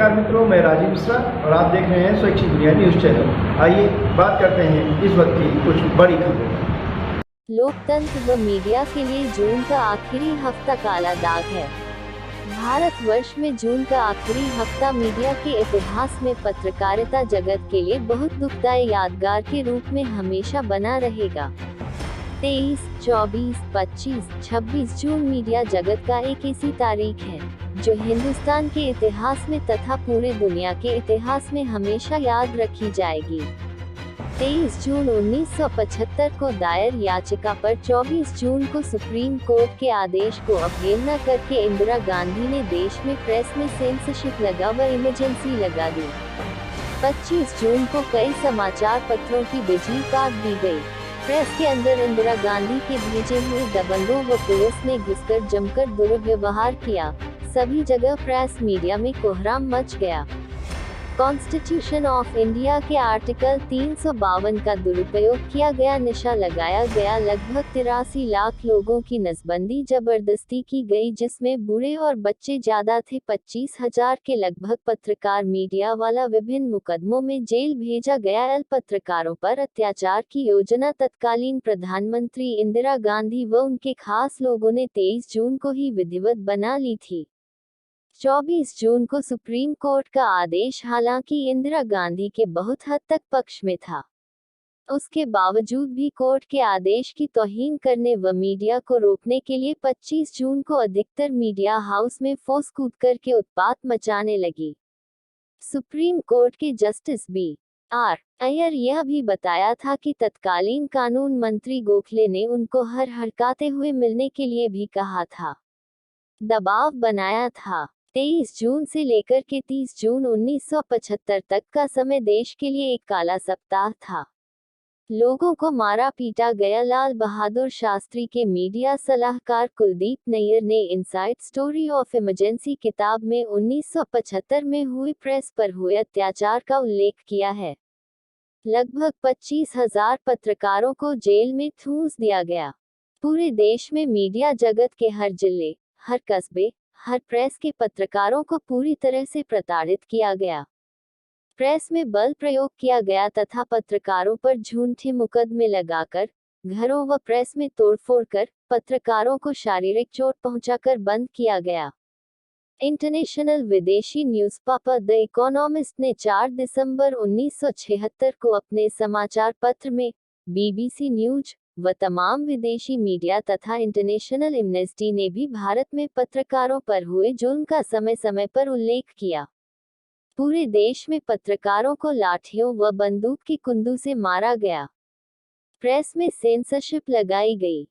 नमस्कार मित्रों, मैं राजीव मिश्रा और आप देख रहे हैं स्वैच्छिक दुनिया न्यूज़ चैनल। आइए बात करते हैं इस वक्त की कुछ बड़ी खबरें। लोकतंत्र व मीडिया के लिए जून का आखिरी हफ्ता काला दाग है। भारतवर्ष में जून का आखिरी हफ्ता मीडिया के इतिहास में पत्रकारिता जगत के लिए बहुत दुखदायी यादगार के रूप में हमेशा बना रहेगा। 23, 24, 25, 26 जून मीडिया जगत का एक ऐसी तारीख है जो हिंदुस्तान के इतिहास में तथा पूरे दुनिया के इतिहास में हमेशा याद रखी जाएगी। 23 जून 1975 को दायर याचिका पर 24 जून को सुप्रीम कोर्ट के आदेश को अवहेलना करके इंदिरा गांधी ने देश में प्रेस में सेंसरशिप लगा व इमरजेंसी लगा दी। 25 जून को कई समाचार पत्रों की बिजली काट दी गई। प्रेस के अंदर इंदिरा गांधी के भेजे हुए दबंगों व पुलिस ने घुसकर जमकर दुर्व्यवहार किया। सभी जगह प्रेस मीडिया में कोहराम मच गया। कॉन्स्टिट्यूशन ऑफ इंडिया के आर्टिकल 352 का दुरुपयोग किया गया, नशा लगाया गया, लगभग 83 लाख लोगों की नसबंदी जबरदस्ती की गई जिसमें बूढ़े और बच्चे ज्यादा थे। 25,000 के लगभग पत्रकार मीडिया वाला विभिन्न मुकदमों में जेल भेजा गया। पत्रकारों पर अत्याचार की योजना तत्कालीन प्रधानमंत्री इंदिरा गांधी व उनके खास लोगों ने 23 जून को ही विधिवत बना ली थी। 24 जून को सुप्रीम कोर्ट का आदेश हालांकि इंदिरा गांधी के बहुत हद तक पक्ष में था, उसके बावजूद भी कोर्ट के आदेश की तौहीन करने व मीडिया को रोकने के लिए 25 जून को अधिकतर मीडिया हाउस में फौज कूद करके उत्पात मचाने लगी। सुप्रीम कोर्ट के जस्टिस B.R. अय्यर यह भी बताया था कि तत्कालीन कानून मंत्री गोखले ने उनको हर हड़काते हुए मिलने के लिए भी कहा था, दबाव बनाया था। 23 जून से लेकर के 30 जून 1975 तक का समय देश के लिए एक काला सप्ताह था। लोगों को मारा पीटा गया। लाल बहादुर शास्त्री के मीडिया सलाहकार कुलदीप नैयर ने इनसाइड स्टोरी ऑफ इमरजेंसी किताब में 1975 में हुई प्रेस पर हुए अत्याचार का उल्लेख किया है। लगभग 25,000 पत्रकारों को जेल में ठूंस दिया गया। पूरे देश में मीडिया जगत के हर जिले, हर कस्बे, हर प्रेस के पत्रकारों को पूरी तरह से प्रताड़ित किया गया। प्रेस में बल प्रयोग किया गया तथा पत्रकारों पर झूठे मुकदमे लगाकर, घरों व प्रेस में तोड़फोड़ कर, पत्रकारों को शारीरिक चोट पहुंचाकर बंद किया गया। इंटरनेशनल विदेशी न्यूज़पेपर द इकोनॉमिस्ट ने 4 दिसंबर 1976 को अपने समाचार पत्र में BBC न्यूज व तमाम विदेशी मीडिया तथा इंटरनेशनल एमनेस्टी ने भी भारत में पत्रकारों पर हुए जुल्म का समय समय पर उल्लेख किया। पूरे देश में पत्रकारों को लाठियों व बंदूक की कुंदू से मारा गया। प्रेस में सेंसरशिप लगाई गई।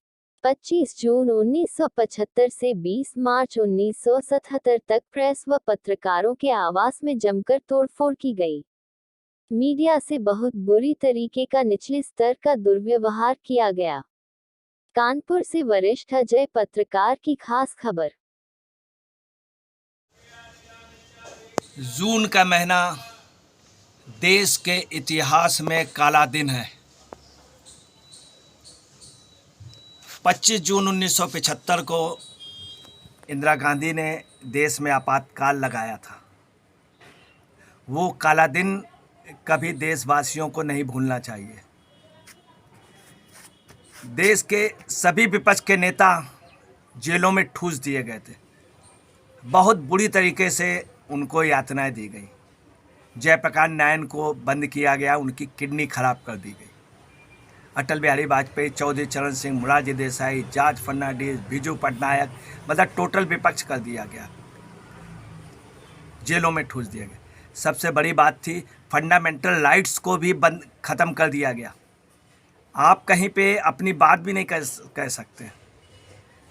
25 जून 1975 से 20 मार्च 1977 तक प्रेस व पत्रकारों के आवास में जमकर तोड़फोड़ की गई। मीडिया से बहुत बुरी तरीके का निचले स्तर का दुर्व्यवहार किया गया। कानपुर से वरिष्ठ अजय पत्रकार की खास खबर। जून का महीना देश के इतिहास में काला दिन है। 25 जून 1975 को इंदिरा गांधी ने देश में आपातकाल लगाया था। वो काला दिन कभी देशवासियों को नहीं भूलना चाहिए। देश के सभी विपक्ष के नेता जेलों में ठूस दिए गए थे। बहुत बुरी तरीके से उनको यातनाएं दी गई। जयप्रकाश नारायण को बंद किया गया, उनकी किडनी खराब कर दी गई। अटल बिहारी वाजपेयी, चौधरी चरण सिंह, मोरारजी देसाई, जॉर्ज फर्नांडिस, बिजू पटनायक, मतलब टोटल विपक्ष कर दिया गया, जेलों में ठूस दिया गया। सबसे बड़ी बात थी फंडामेंटल राइट्स को भी बंद ख़त्म कर दिया गया। आप कहीं पे अपनी बात भी नहीं कह सकते।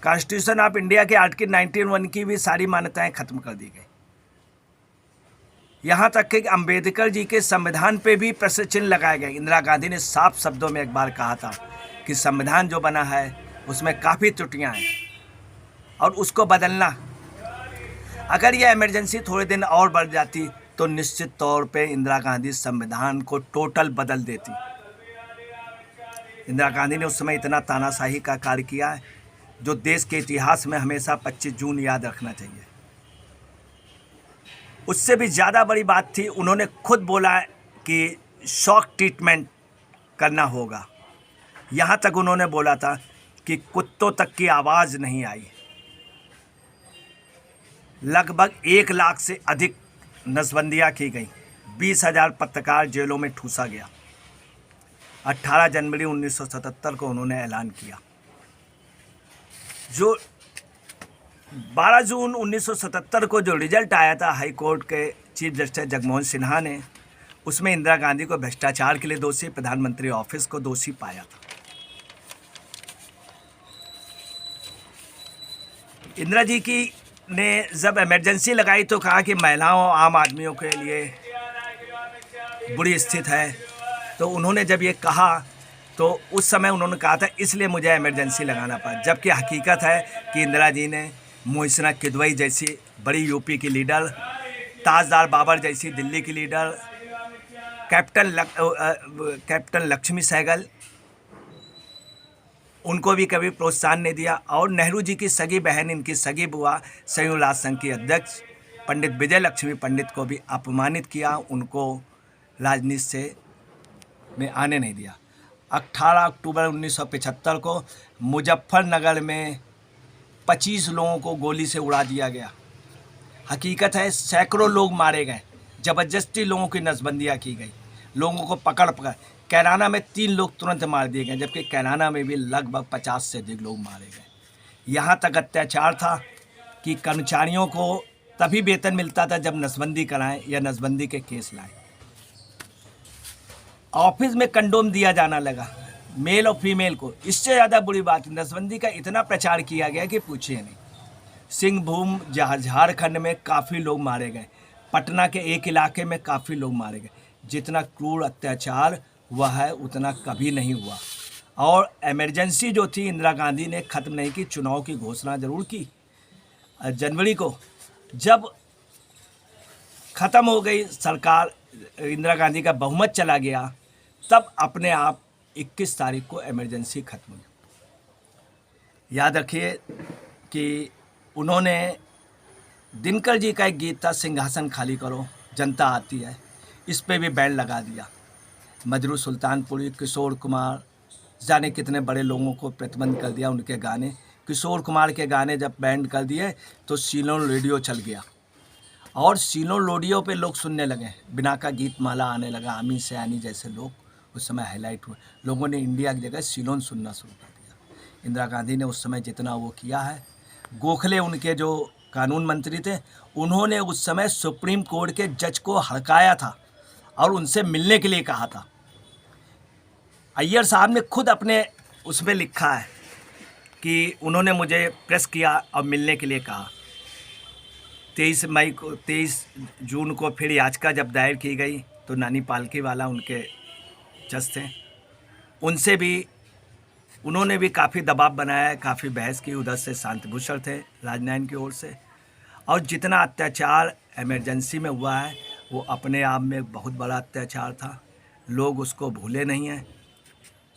कॉन्स्टिट्यूशन ऑफ इंडिया के आर्टिकल 91 की भी सारी मान्यताएं खत्म कर दी गई। यहाँ तक कि अंबेडकर जी के संविधान पे भी प्रश्न चिन्ह लगाए गए। इंदिरा गांधी ने साफ शब्दों में एक बार कहा था कि संविधान जो बना है उसमें काफ़ी त्रुटियाँ हैं और उसको बदलना। अगर यह इमरजेंसी थोड़े दिन और बढ़ जाती तो निश्चित तौर पे इंदिरा गांधी संविधान को टोटल बदल देती। इंदिरा गांधी ने उस समय इतना तानाशाही का कार्य किया है जो देश के इतिहास में हमेशा 25 जून याद रखना चाहिए। उससे भी ज़्यादा बड़ी बात थी, उन्होंने खुद बोला कि शॉक ट्रीटमेंट करना होगा। यहाँ तक उन्होंने बोला था कि कुत्तों तक की आवाज़ नहीं आई। लगभग 1 लाख से अधिक नसबंदियाँ की गई, 20,000 पत्रकार जेलों में ठूसा गया। 18 जनवरी 1977 को उन्होंने ऐलान किया। जो 12 जून 1977 को जो रिजल्ट आया था हाई कोर्ट के चीफ जस्टिस जगमोहन सिन्हा ने, उसमें इंदिरा गांधी को भ्रष्टाचार के लिए दोषी, प्रधानमंत्री ऑफिस को दोषी पाया था। इंदिरा जी की ने जब इमरजेंसी लगाई तो कहा कि महिलाओं आम आदमियों के लिए बुरी स्थिति है। तो उन्होंने जब ये कहा तो उस समय उन्होंने कहा था इसलिए मुझे इमरजेंसी लगाना पड़ा, जबकि हकीकत है कि इंदिरा जी ने मोहसिना किदवई जैसी बड़ी यूपी की लीडर, ताजदार बाबर जैसी दिल्ली की लीडर, कैप्टन लक्ष्मी सहगल, उनको भी कभी प्रोत्साहन नहीं दिया। और नेहरू जी की सगी बहन, इनकी सगी बुआ, संयुक्त राष्ट्र संघ की अध्यक्ष पंडित विजय लक्ष्मी पंडित को भी अपमानित किया, उनको राजनीति से में आने नहीं दिया। 18 अक्टूबर 1975 को मुजफ्फरनगर में 25 लोगों को गोली से उड़ा दिया गया। हकीकत है सैकड़ों लोग मारे गए, ज़बरदस्ती लोगों की नसबंदियाँ की गई, लोगों को पकड़ कैराना में 3 लोग तुरंत मार दिए गए, जबकि कैराना में भी लगभग 50 से अधिक लोग मारे गए। यहाँ तक अत्याचार था कि कर्मचारियों को तभी वेतन मिलता था जब नसबंदी कराएं या नसबंदी के केस लाएं। ऑफिस में कंडोम दिया जाना लगा मेल और फीमेल को। इससे ज़्यादा बुरी बात, नसबंदी का इतना प्रचार किया गया कि पूछिए नहीं। सिंहभूम झारखंड में काफ़ी लोग मारे गए, पटना के एक इलाके में काफ़ी लोग मारे गए। जितना क्रूर अत्याचार हुआ है उतना कभी नहीं हुआ। और इमरजेंसी जो थी इंदिरा गांधी ने ख़त्म नहीं की, चुनाव की घोषणा ज़रूर की जनवरी को। जब ख़त्म हो गई सरकार, इंदिरा गांधी का बहुमत चला गया, तब अपने आप 21 तारीख को इमरजेंसी ख़त्म हुई। याद रखिए कि उन्होंने दिनकर जी का एक गीत था, सिंहासन खाली करो जनता आती है, इस पे भी बैन लगा दिया। मजरू सुल्तानपुरी, किशोर कुमार, जाने कितने बड़े लोगों को प्रतिबंध कर दिया उनके गाने। किशोर कुमार के गाने जब बैन कर दिए तो सीलोन रेडियो चल गया और सीलोन रेडियो पे लोग सुनने लगे। बिना का गीत माला आने लगा, आमी सयानी जैसे लोग उस समय हाईलाइट हुए। लोगों ने इंडिया की जगह सीलोन सुनना शुरू कर दिया। इंदिरा गांधी ने उस समय जितना वो किया है, गोखले उनके जो कानून मंत्री थे, उन्होंने उस समय सुप्रीम कोर्ट के जज को हड़काया था और उनसे मिलने के लिए कहा था। अय्यर साहब ने खुद अपने उसमें लिखा है कि उन्होंने मुझे प्रेस किया और मिलने के लिए कहा। 23 जून को फिर याचिका जब दायर की गई तो नानी पालकी वाला उनके जज थे, उनसे भी उन्होंने भी काफ़ी दबाव बनाया, काफ़ी बहस की। उधर से शांतिभूषण थे राजनयन की ओर से। और जितना अत्याचार इमरजेंसी में हुआ है वो अपने आप में बहुत बड़ा अत्याचार था, लोग उसको भूले नहीं हैं।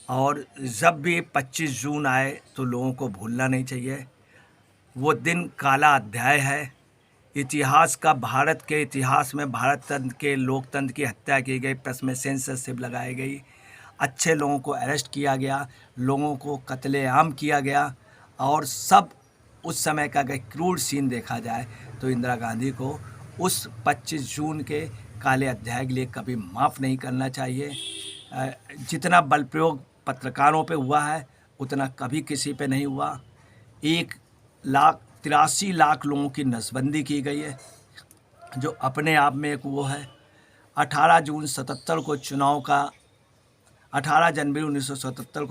और जब भी 25 जून आए तो लोगों को भूलना नहीं चाहिए। वो दिन काला अध्याय है इतिहास का। भारत के इतिहास में भारत तंत्र के लोकतंत्र की हत्या की गई, प्रेस में सेंसरशिप लगाई गई, अच्छे लोगों को अरेस्ट किया गया, लोगों को कत्लेआम किया गया। और सब उस समय का अगर क्रूर सीन देखा जाए तो इंदिरा गांधी को उस 25 जून के काले अध्याय के लिए कभी माफ़ नहीं करना चाहिए। जितना बल प्रयोग पत्रकारों पे हुआ है उतना कभी किसी पे नहीं हुआ। 1,83 लाख लोगों की नसबंदी की गई है, जो अपने आप में एक वो है। 18 जनवरी 1977 को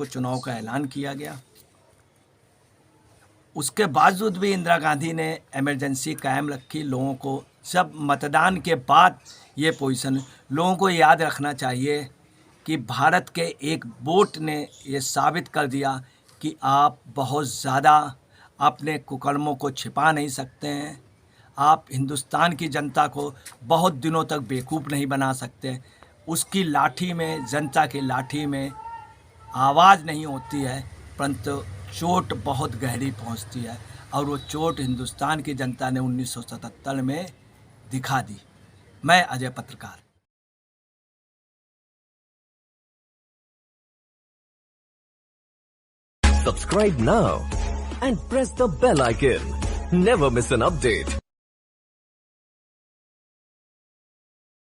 चुनाव का ऐलान किया गया। उसके बावजूद भी इंदिरा गांधी ने इमरजेंसी कायम रखी। लोगों को जब मतदान के बाद ये पोजीशन, लोगों को याद रखना चाहिए कि भारत के एक वोट ने ये साबित कर दिया कि आप बहुत ज़्यादा अपने कुकर्मों को छिपा नहीं सकते हैं। आप हिंदुस्तान की जनता को बहुत दिनों तक बेवकूफ़ नहीं बना सकते। उसकी लाठी में, जनता की लाठी में आवाज़ नहीं होती है, परंतु चोट बहुत गहरी पहुंचती है। और वो चोट हिंदुस्तान की जनता ने 1977 में दिखा दी। मैं अजय पत्रकार। Subscribe now and press the bell icon. Never miss an update.